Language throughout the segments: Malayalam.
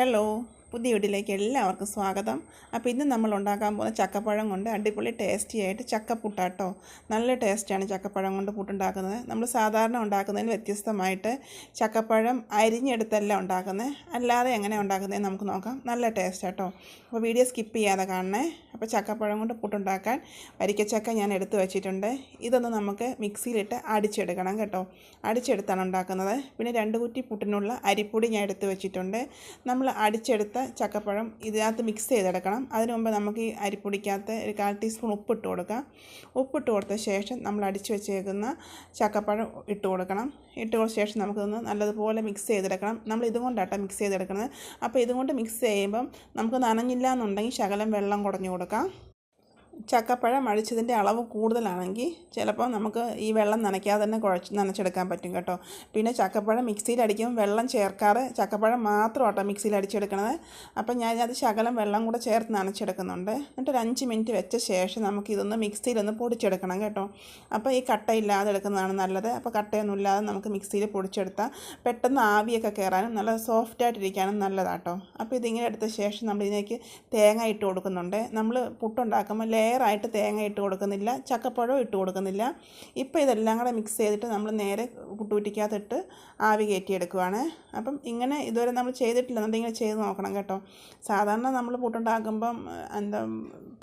ഹലോ, പുതിയ വീട്ടിലേക്ക് എല്ലാവർക്കും സ്വാഗതം. അപ്പോൾ ഇന്ന് നമ്മൾ ഉണ്ടാക്കാൻ പോകുന്ന ചക്കപ്പഴം കൊണ്ട് അടിപൊളി ടേസ്റ്റി ആയിട്ട് ചക്കപ്പുട്ടാട്ടോ. നല്ല ടേസ്റ്റാണ് ചക്കപ്പഴം കൊണ്ട് പുട്ടുണ്ടാക്കുന്നത്. നമ്മൾ സാധാരണ ഉണ്ടാക്കുന്നതിന് വ്യത്യസ്തമായിട്ട് ചക്കപ്പഴം അരിഞ്ഞെടുത്തല്ല ഉണ്ടാക്കുന്നത്, അല്ലാതെ എങ്ങനെ ഉണ്ടാക്കുന്നതെന്ന് നമുക്ക് നോക്കാം. നല്ല ടേസ്റ്റാട്ടോ. അപ്പോൾ വീഡിയോ സ്കിപ്പ് ചെയ്യാതെ കാണണേ. അപ്പോൾ ചക്കപ്പഴം കൊണ്ട് പുട്ടുണ്ടാക്കാൻ വരിക്കച്ചക്ക ഞാൻ എടുത്ത് വെച്ചിട്ടുണ്ട്. ഇതൊന്ന് നമുക്ക് മിക്സിയിലിട്ട് അടിച്ചെടുക്കണം കേട്ടോ. അടിച്ചെടുത്താണ് ഉണ്ടാക്കുന്നത്. പിന്നെ 2 കുറ്റി പുട്ടിനുള്ള അരിപ്പൊടി ഞാൻ എടുത്ത് വെച്ചിട്ടുണ്ട്. നമ്മൾ അടിച്ചെടുത്ത ചക്കപ്പഴം ഇതിനകത്ത് മിക്സ് ചെയ്തെടുക്കണം. അതിനു മുമ്പ് നമുക്ക് ഈ അരിപ്പൊടിക്കകത്ത് ഒരു 1/4 ടീസ്പൂൺ ഉപ്പിട്ട് കൊടുക്കാം. ഉപ്പിട്ട് കൊടുത്ത ശേഷം നമ്മൾ അടിച്ചു വെച്ചേക്കുന്ന ചക്കപ്പഴം ഇട്ട് കൊടുക്കണം. ഇട്ട് കൊടുത്ത ശേഷം നമുക്കൊന്ന് നല്ലതുപോലെ മിക്സ് ചെയ്തെടുക്കണം. നമ്മൾ ഇതുകൊണ്ടാട്ടോ മിക്സ് ചെയ്തെടുക്കുന്നത്. അപ്പോൾ ഇതുകൊണ്ട് മിക്സ് ചെയ്യുമ്പം നമുക്ക് നനഞ്ഞില്ല എന്നുണ്ടെങ്കിൽ ശകലം വെള്ളം കുടഞ്ഞു കൊടുക്കാം. ചക്കപ്പഴം അടിച്ചതിൻ്റെ അളവ് കൂടുതലാണെങ്കിൽ ചിലപ്പോൾ നമുക്ക് ഈ വെള്ളം നനയ്ക്കാതെ തന്നെ നനച്ചെടുക്കാൻ പറ്റും കേട്ടോ. പിന്നെ ചക്കപ്പഴം മിക്സിയിൽ അടിക്കുമ്പോൾ വെള്ളം ചേർക്കാറ്, ചക്കപ്പഴം മാത്രമാട്ടോ മിക്സിയിൽ അടിച്ചെടുക്കണത്. അപ്പം ഞാനത് ശകലം വെള്ളം കൂടെ ചേർത്ത് നനച്ചെടുക്കുന്നുണ്ട്. എന്നിട്ട് ഒരു 5 മിനിറ്റ് വെച്ച ശേഷം നമുക്കിതൊന്ന് മിക്സിയിലൊന്ന് പൊടിച്ചെടുക്കണം കേട്ടോ. അപ്പോൾ ഈ കട്ടയില്ലാതെ എടുക്കുന്നതാണ് നല്ലത്. അപ്പോൾ കട്ടയൊന്നും ഇല്ലാതെ നമുക്ക് മിക്സിയിൽ പൊടിച്ചെടുത്താൽ പെട്ടെന്ന് ആവിയൊക്കെ കയറാനും നല്ല സോഫ്റ്റായിട്ടിരിക്കാനും നല്ലതാട്ടോ. അപ്പോൾ ഇതിങ്ങനെ എടുത്ത ശേഷം നമ്മൾ ഇതിലേക്ക് തേങ്ങ ഇട്ട് കൊടുക്കുന്നുണ്ട്. നമ്മൾ പുട്ടുണ്ടാക്കുമ്പോൾ ലെയറായിട്ട് തേങ്ങ ഇട്ട് കൊടുക്കുന്നില്ല, ചക്കപ്പഴം ഇട്ട് കൊടുക്കുന്നില്ല. ഇപ്പോൾ ഇതെല്ലാം കൂടെ മിക്സ് ചെയ്തിട്ട് നമ്മൾ നേരെ പുട്ടുകുറ്റിക്കകത്തിട്ട് ആവി കയറ്റിയെടുക്കുവാണ്. അപ്പം ഇങ്ങനെ ഇതുവരെ നമ്മൾ ചെയ്തിട്ടില്ലെന്നുണ്ടെങ്കിൽ ചെയ്ത് നോക്കണം കേട്ടോ. സാധാരണ നമ്മൾ പുട്ടുണ്ടാക്കുമ്പം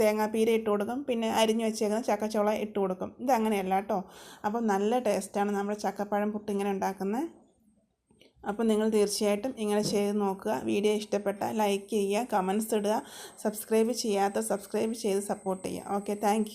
തേങ്ങാപ്പീര ഇട്ട് കൊടുക്കും, പിന്നെ അരിഞ്ഞു വെച്ചേക്കുന്ന ചക്കച്ചോള ഇട്ട് കൊടുക്കും. ഇതങ്ങനെയല്ല കേട്ടോ. അപ്പം നല്ല ടേസ്റ്റാണ് നമ്മുടെ ചക്കപ്പഴം പുട്ട് ഇങ്ങനെ ഉണ്ടാക്കുന്നത്. അപ്പോൾ നിങ്ങൾ തീർച്ചയായിട്ടും ഇങ്ങനെ ചെയ്ത് നോക്കുക. വീഡിയോ ഇഷ്ടപ്പെട്ടാൽ ലൈക്ക് ചെയ്യുക, കമൻസ് ഇടുക, സബ്സ്ക്രൈബ് ചെയ്ത് സപ്പോർട്ട് ചെയ്യുക. Okay, thank